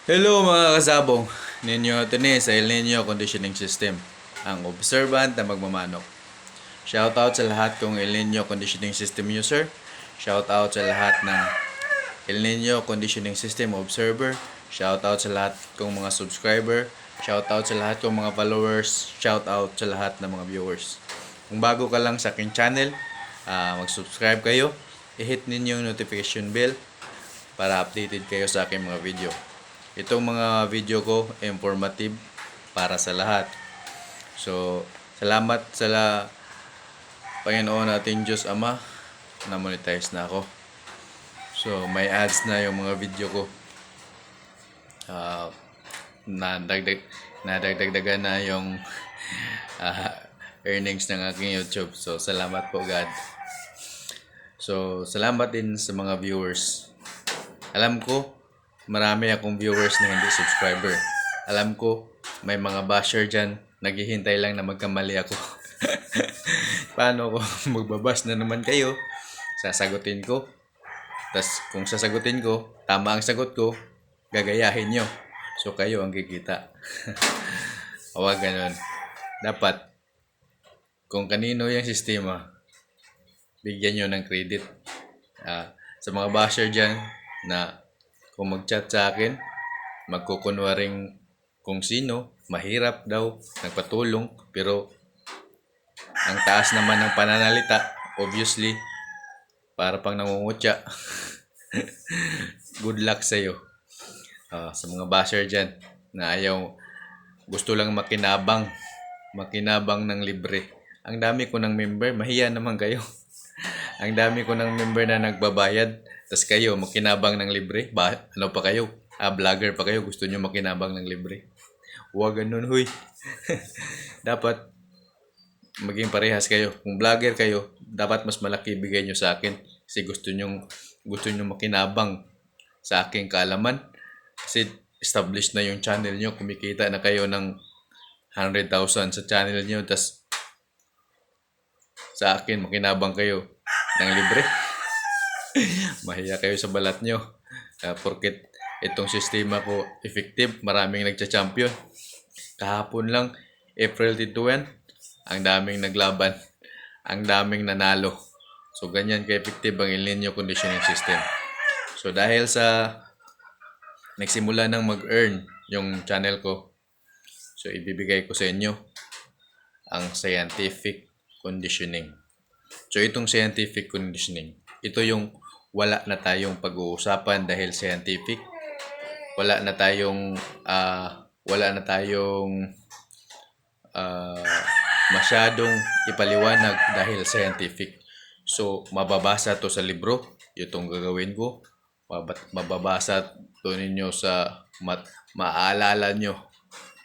Hello mga kasabong, ninyo ito ni sa El Nino Conditioning System, ang observant na magmamanok. Shoutout sa lahat kong El Nino Conditioning System user. Shoutout sa lahat ng El Nino Conditioning System observer. Shoutout sa lahat kong mga subscriber. Shoutout sa lahat kong mga followers. Shoutout sa lahat ng mga viewers. Kung bago ka lang sa aking channel, mag-subscribe kayo. I-hit ninyo yung notification bell para updated kayo sa aking mga video. Itong mga video ko informative para sa lahat. So, salamat sa Panginoon nating Diyos Ama na monetize na ako. So, may ads na yung mga video ko. Uh, nadagdagan na yung earnings ng aking YouTube. So, salamat po God. So, salamat din sa mga viewers. Alam ko, marami akong viewers na hindi subscriber. Alam ko, may mga basher dyan, naghihintay lang na magkamali ako. Paano ko magbabash na naman kayo? Sasagutin ko. Tapos kung sasagutin ko, tama ang sagot ko, gagayahin nyo. So kayo ang kikita. Huwag ganun. Dapat, kung kanino yung sistema, bigyan nyo ng credit. Sa mga basher dyan na kung mag-chat sa akin, magkukunwaring kung sino, mahirap daw, nagpatulong, pero ang taas naman ng pananalita, obviously, para pang nangungutya. Good luck sa'yo. Sa mga basher dyan, na ayaw, gusto lang makinabang ng libre. Ang dami ko ng member, mahiya naman kayo. Ang dami ko ng member na nagbabayad, tas kayo makinabang ng libre. Ano pa kayo? Vlogger pa kayo, gusto nyo makinabang ng libre. Huwag ganun, huy. Dapat maging parehas kayo. Kung vlogger kayo, dapat mas malaki bigay nyo sa akin. Kasi gusto nyo makinabang sa aking kaalaman. Kasi established na yung channel nyo. Kumikita na kayo ng 100,000 sa channel nyo. Tas sa akin, makinabang kayo ng libre. Mahiya kayo sa balat nyo. Porket itong sistema ko effective, maraming nagcha-champion. Kahapon lang, April 21, ang daming naglaban. Ang daming nanalo. So, ganyan ka-effective ang El Nino Conditioning System. So, dahil sa nagsimula nang mag-earn yung channel ko, so, ibibigay ko sa inyo ang scientific conditioning. So, itong scientific conditioning, ito yung wala na tayong pag-uusapan dahil scientific. Wala na tayong masyadong ipaliwanag dahil scientific. So, mababasa to sa libro, itong gagawin ko. Mababasa to ninyo sa maaalala nyo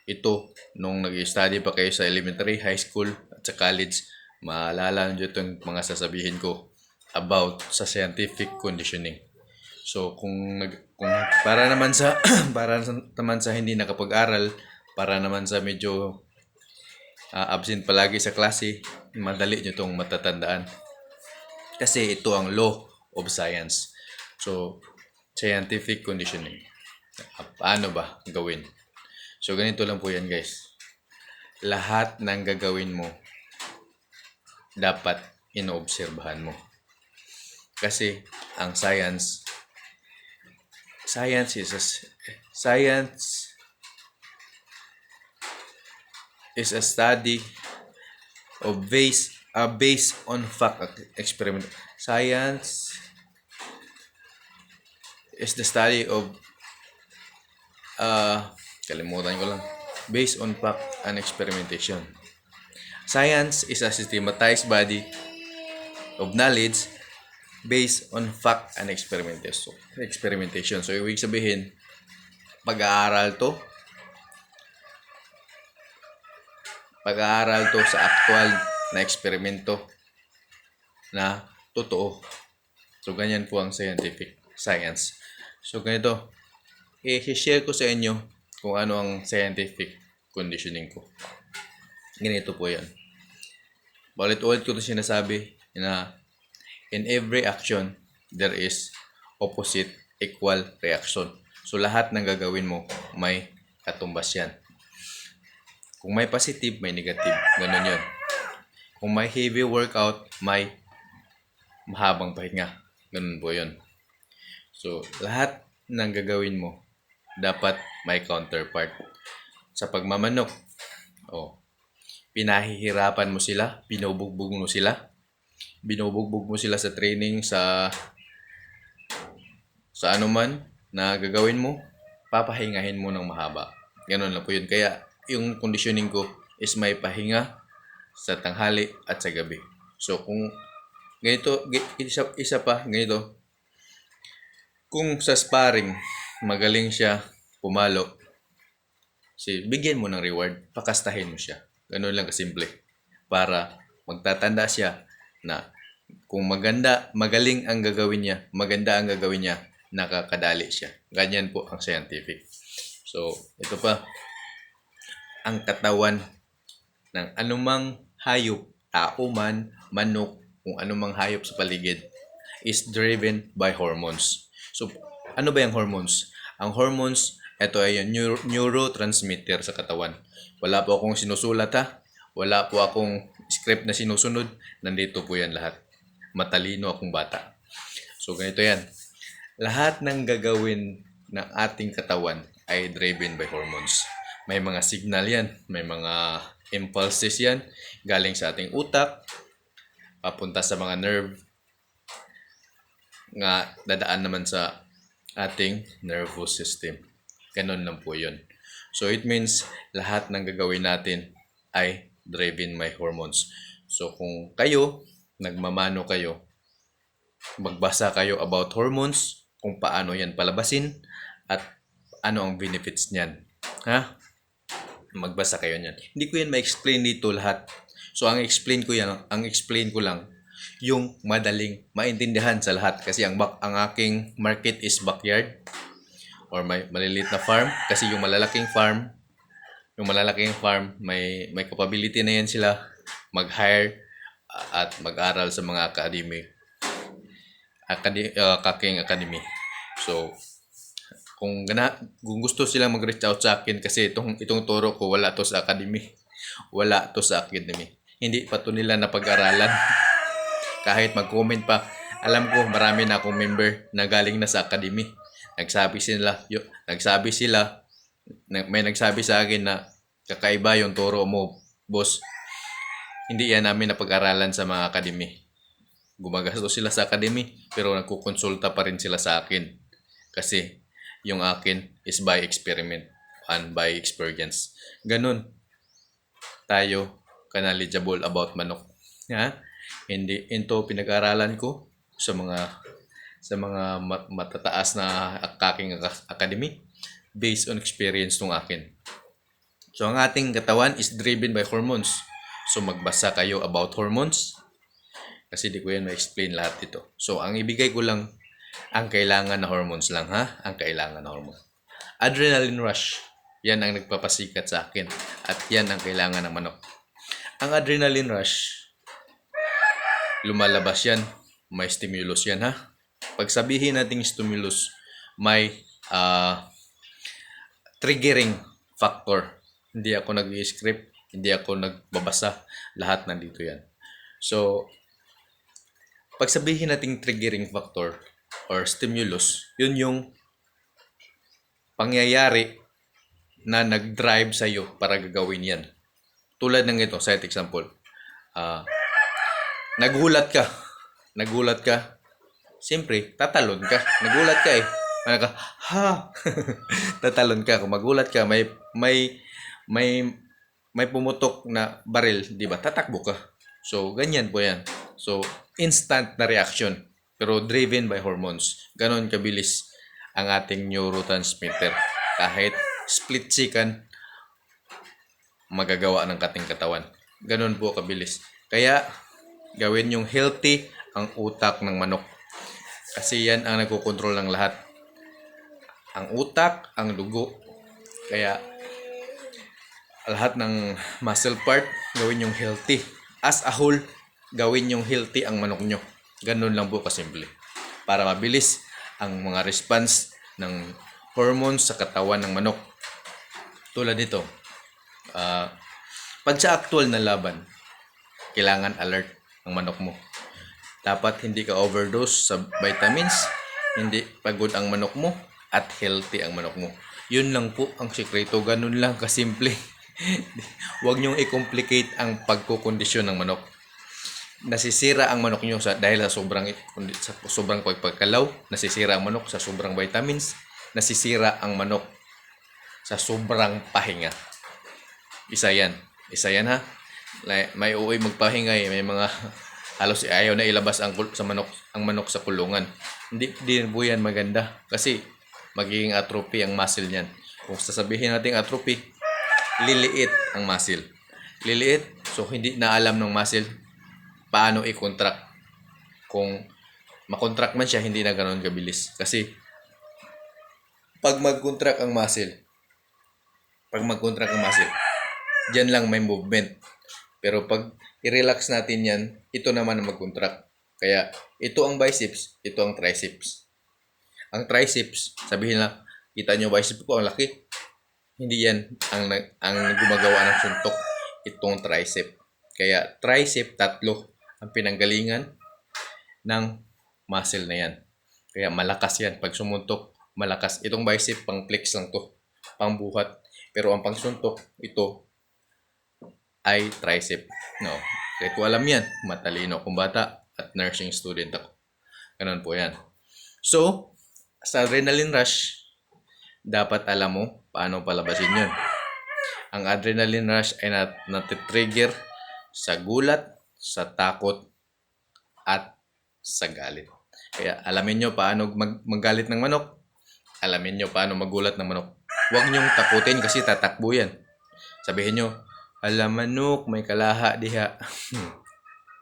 ito nung nag-study pa kayo sa elementary, high school, at sa college. Maalala nyo itong mga sasabihin ko about sa scientific conditioning. So kung para naman sa hindi nakapag-aral, para naman sa medyo absent palagi sa klase, madali nyo itong matatandaan. Kasi ito ang law of science. So scientific conditioning. Paano ba gawin? So ganito lang po yan, guys. Lahat ng gagawin mo dapat inoobserbahan mo. Kasi ang science is a study of based on fact experiment. Science is the study of kalimutan ko lang. Based on fact and experimentation. Science is a systematized body of knowledge based on fact and experimentation. So, ibig sabihin, pag-aaral to sa actual na eksperimento na totoo. So, ganyan po ang science. So, ganito, i-share ko sa inyo kung ano ang scientific conditioning ko. Ganito po yan. Ulit-ulit ko ito sinasabi na in every action, there is opposite equal reaction. So lahat ng gagawin mo may katumbas yan. Kung may positive, may negative. Ganun yun. Kung may heavy workout, may mahabang pahinga. Ganun po yun. So lahat ng gagawin mo, dapat may counterpart. Sa pagmamanok, pinahihirapan mo sila, binubugbog mo sila. Binubugbog mo sila sa training, sa anuman na gagawin mo, papahingahin mo ng mahaba. Ganun lang po yun. Kaya yung conditioning ko is may pahinga sa tanghali at sa gabi. So kung ganito, isa pa, ganito. Kung sa sparring, magaling siya pumalo, bigyan mo ng reward, pakastahin mo siya. Ganun lang kasimple. Para magtatanda siya na kung magaling ang gagawin niya, nakakadali siya. Ganyan po ang scientific. So, ito pa, ang katawan ng anumang hayop, tao man, manok, kung anumang hayop sa paligid, is driven by hormones. So, ano ba yung hormones? Ang hormones, ito ay yung neurotransmitter sa katawan. Wala po akong sinusulat ha. Wala po akong script na sinusunod. Nandito po yan lahat. Matalino akong bata. So, ganito yan. Lahat ng gagawin ng ating katawan ay driven by hormones. May mga signal yan. May mga impulses yan. Galing sa ating utak. Papunta sa mga nerve. Nga dadaan naman sa ating nervous system. Ganun lang po yun. So, it means lahat ng gagawin natin ay driven by hormones. So, kung kayo, nagmamano kayo, magbasa kayo about hormones, kung paano yan palabasin, at ano ang benefits niyan. Ha? Magbasa kayo niyan. Hindi ko yan ma-explain dito lahat. So, ang explain ko lang, yung madaling maintindihan sa lahat. Kasi ang aking market is backyard or may maliliit na farm. Kasi yung malalaking farm, may capability na yan sila mag-hire at mag-aral sa mga academy. So, kung gusto silang mag-reach out sa akin, kasi itong turo ko, wala to sa academy. Wala to sa academy. Hindi pa to nila napag-aralan. Kahit mag-comment pa, alam ko marami na akong member na galing na sa academy. May nagsabi sa akin na kakaiba yung turo mo, boss. Hindi yan namin napag-aralan sa mga academy. Gumagastos sila sa academy, pero nagkukonsulta pa rin sila sa akin. Kasi yung akin is by experiment and by experience. Ganun tayo knowledgeable about manok. Ha? Hindi ito pinag-aralan ko sa mga matataas na aking academy based on experience ng akin. So ang ating katawan is driven by hormones. So magbasa kayo about hormones kasi di ko yan ma-explain lahat dito. So ang ibigay ko lang ang kailangan na hormones lang ha, ang kailangan na hormone. Adrenaline rush, yan ang nagpapasikat sa akin at yan ang kailangan ng manok. Ang adrenaline rush, lumalabas yan, may stimulus yan ha. Pag sabihin nating stimulus, may triggering factor. Hindi ako nag-i-script, hindi ako nagbabasa, lahat nandito yan. So, pag sabihin nating triggering factor or stimulus, yun yung pangyayari na nag-drive sa'yo para gagawin yan. Tulad ng ito, side example. Nagulat ka. Siyempre, tatalon ka. Nagulat ka eh. Tatalon ka. Kung magulat ka, may pumutok na baril, di ba? Tatakbo ka. So, ganyan po yan. So, instant na reaction. Pero driven by hormones. Ganon kabilis ang ating neurotransmitter. Kahit split second, magagawa ng ating katawan. Ganon po kabilis. Kaya, gawin yung healthy ang utak ng manok. Kasi yan ang nagkokontrol ng lahat. Ang utak, ang dugo. Kaya, lahat ng muscle part, gawin yung healthy. As a whole, gawin yung healthy ang manok nyo. Ganun lang po kasimple. Para mabilis ang mga response ng hormones sa katawan ng manok. Tulad nito, pag sa actual na laban, kailangan alert ang manok mo. Dapat hindi ka overdose sa vitamins, hindi pagod ang manok mo, at healthy ang manok mo. Yun lang po ang sikreto. Ganun lang kasimple. Huwag niyong i-complicate ang pagkukondisyon ng manok. Nasisira ang manok niyo dahil sa sobrang pagkalaw, nasisira ang manok sa sobrang vitamins, nasisira ang manok sa sobrang pahinga. Isa yan ha. May uwi magpahinga may mga halos ayaw na ilabas ang manok sa kulungan. Hindi din po yan maganda kasi magiging atrophy ang muscle niyan. Kung sasabihin natin atrophy, liliit ang muscle. Liliit, so hindi na alam ng muscle paano i-contract. Kung makontract man siya, hindi na ganoon kabilis. Kasi pag mag-contract ang muscle, diyan lang may movement. Pero pag i-relax natin yan, ito naman ang mag-contract. Kaya ito ang biceps, ito ang triceps. Ang triceps, sabihin lang, kita nyo biceps ko, ang laki. Hindi yan ang gumagawa ng suntok, itong tricep. Kaya tricep, 3 ang pinanggalingan ng muscle na yan. Kaya malakas yan. Pag sumuntok, malakas. Itong bicep, pang flex lang to, pang buhat. Pero ang pangsuntok, ito ay tricep. No. Kahit ko alam yan, matalino akong bata at nursing student ako. Ganun po yan. So, sa adrenaline rush, dapat alam mo paano palabasin yun. Ang adrenaline rush ay natitrigger sa gulat, sa takot, at sa galit. Kaya alamin nyo paano maggalit ng manok. Alamin nyo paano magulat ng manok. Huwag nyong takutin kasi tatakbo yan. Sabihin nyo, alam manok, may kalaha diha.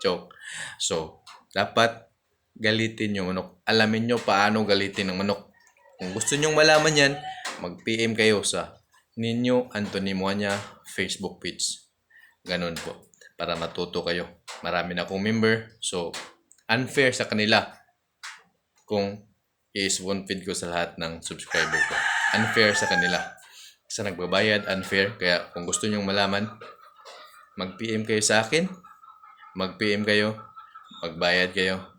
Joke. So, dapat galitin yung manok. Alamin nyo paano galitin ng manok. Kung gusto nyong malaman yan, mag-PM kayo sa Nino Anthony Moanya Facebook page. Ganun po. Para matuto kayo. Marami na akong member. So, unfair sa kanila kung i-spoon feed ko sa lahat ng subscriber ko. Unfair sa kanila. Sa nagbabayad, unfair. Kaya kung gusto nyong malaman, mag-PM kayo sa akin. Mag-PM kayo. Magbayad kayo.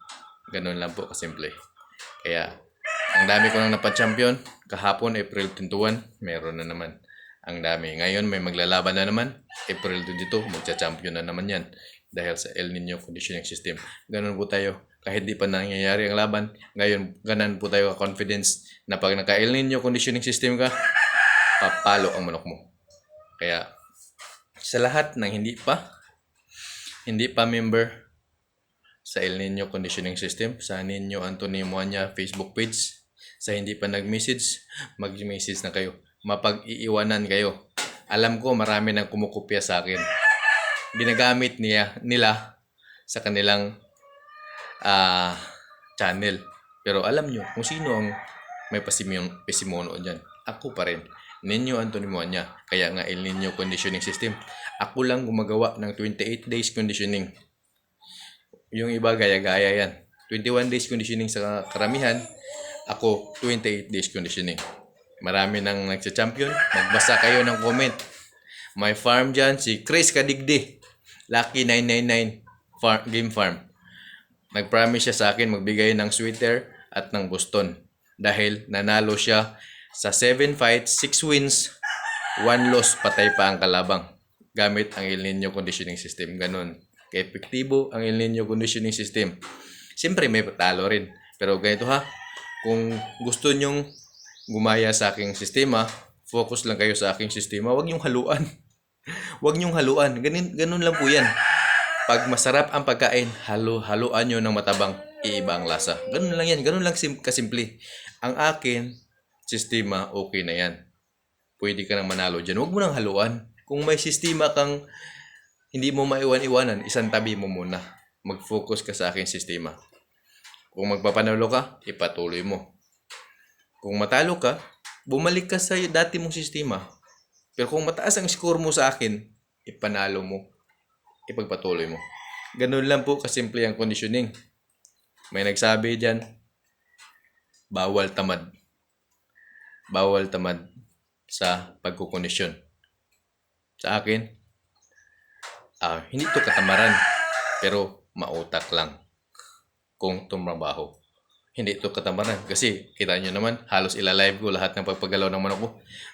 Ganun lang po kasimple. Kaya, ang dami ko nang napag-champion. Kahapon, April 21, meron na naman. Ang dami. Ngayon, may maglalaban na naman. April 22, magcha-champion na naman yan. Dahil sa El Nino Conditioning System. Ganun po tayo. Kahit di pa nangyayari ang laban, ngayon, ganun po tayo ka-confidence na pag naka-El Nino Conditioning System ka, papalo ang manok mo. Kaya, sa lahat ng hindi pa member sa El Nino Conditioning System, sa Nino Anthony Moanya Facebook page, sa hindi pa nag-message, mag-message na kayo. Mapag-iiwanan kayo. Alam ko marami nang kumukopya sa akin. Ginagamit nila sa kanilang channel. Pero alam nyo kung sino ang may pasimono dyan. Ako pa rin. Nino Anthony Moanya. Kaya nga El Nino Conditioning System. Ako lang gumagawa ng 28 days conditioning. Yung iba gaya-gaya yan. 21 days conditioning sa karamihan. Ako 28 days conditioning. Marami nang nagsa-champion. Magbasa kayo ng comment. May farm dyan, si Chris Kadigdi. Lucky 999 Game Farm. Nag-promise siya sa akin magbigay ng sweater at ng Boston. Dahil nanalo siya sa 7 fights, 6 wins, 1 loss, patay pa ang kalabang. Gamit ang El Nino Conditioning System. Ganon. Kaya epektibo ang El Nino Conditioning System. Siyempre may talo rin. Pero ganito ha, kung gusto nyong gumaya sa aking sistema, focus lang kayo sa aking sistema. Huwag nyong haluan. Huwag nyong haluan. Ganun lang po yan. Pag masarap ang pagkain, haluan nyo ng matabang, iiba ang lasa. Ganun lang yan. Ganun lang kasimple. Ang akin, sistema, okay na yan. Pwede ka nang manalo dyan. Huwag mo nang haluan. Kung may sistema kang hindi mo maiwan-iwanan, isang tabi mo muna. Mag-focus ka sa aking sistema. Kung magpapanalo ka, ipatuloy mo. Kung matalo ka, bumalik ka sa dati mong sistema. Pero kung mataas ang score mo sa akin, ipanalo mo. Ipagpatuloy mo. Ganun lang po kasimple ang conditioning. May nagsabi dyan, bawal tamad. bawal tamad sa pagkukondisyon. Sa akin, hindi to katamaran, pero mautak lang kung tumrabaho. Hindi ito katamaran kasi kita nyo naman, halos ilalive ko lahat ng pagpagalaw ng manok ko.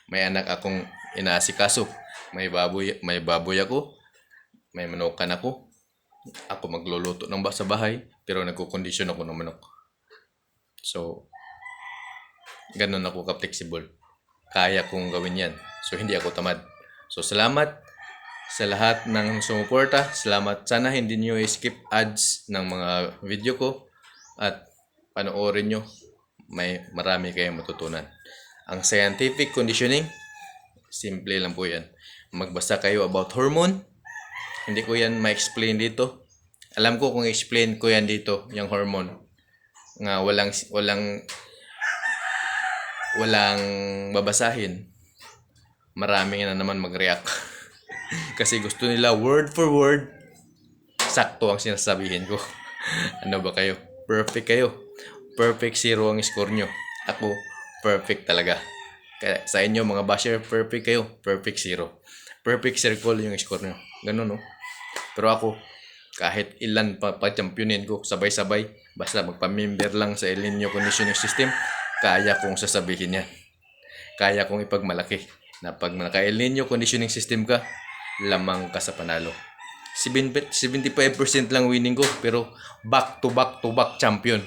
May anak akong inaasikaso, may baboy ako, may manukan ako. Ako magluluto ng sa bahay, pero nagkukondisyon ako ng manok. So, ganun ako ka-flexible. Kaya kong gawin yan. So, hindi ako tamad. So, salamat sa lahat ng sumuporta. Salamat. Sana hindi nyo skip ads ng mga video ko. At panoorin nyo. May marami kayong matutunan. Ang scientific conditioning, simple lang po yan. Magbasa kayo about hormone. Hindi ko yan ma-explain dito. Alam ko kung explain ko yan dito, yung hormone. Nga walang babasahin. Maraming na naman mag-react. Kasi gusto nila word for word, sakto ang sinasabihin ko. Ano ba kayo? Perfect kayo. Perfect 0 ang score nyo. Ako, perfect talaga. Kaya sa inyo mga basher, perfect kayo. Perfect 0. Perfect circle yung score nyo. Ganun, no? Pero ako, kahit ilan pa championin ko, sabay-sabay, basta magpa-member lang sa El Nino Conditioning System, kaya kong sasabihin yan. Kaya kong ipagmalaki na pag naka-El Nino Conditioning System ka, lamang ka sa panalo. 75% lang winning ko, pero back to back champion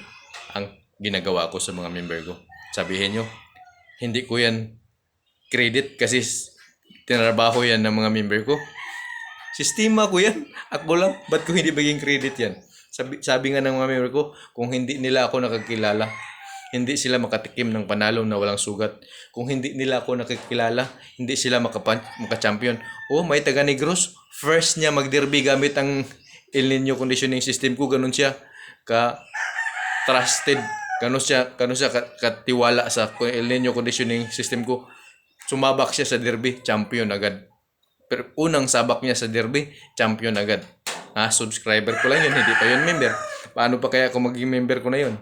ang ginagawa ko sa mga member ko. Sabihin nyo, hindi ko yan credit kasi tinrabaho yan ng mga member ko. Sistema ko yan. Ako lang. Ba't ko hindi maging credit yan? Sabi nga ng mga member ko, kung hindi nila ako nakakilala, hindi sila makatikim ng panalo na walang sugat. Kung hindi nila ako nakikilala, hindi sila maka-champion. Oh, may taga Negros. First niya mag-derby gamit ang El Nino Conditioning System ko. Ganun siya ka-trusted. Ganun siya katiwala sa El Nino Conditioning System ko. Sumabak siya sa derby, champion agad. Pero unang sabak niya sa derby, champion agad. Subscriber ko lang yun, hindi pa yun member. Paano pa kaya kung maging member ko na yun?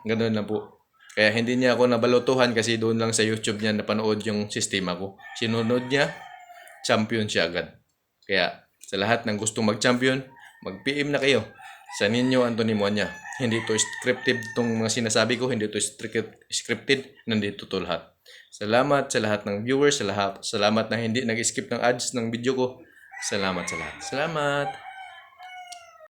Ganun lang po. Kaya hindi niya ako nabalutuhan kasi doon lang sa YouTube niya napanood yung sistema ko. Sinunod niya, champion siya agad. Kaya sa lahat ng gustong mag-champion, mag-PM na kayo sa Nino Anthony Moanya. Hindi to scripted itong mga sinasabi ko, hindi to scripted, nandito to lahat. Salamat sa lahat ng viewers, salamat na hindi nag-skip ng ads ng video ko. Salamat sa lahat. Salamat!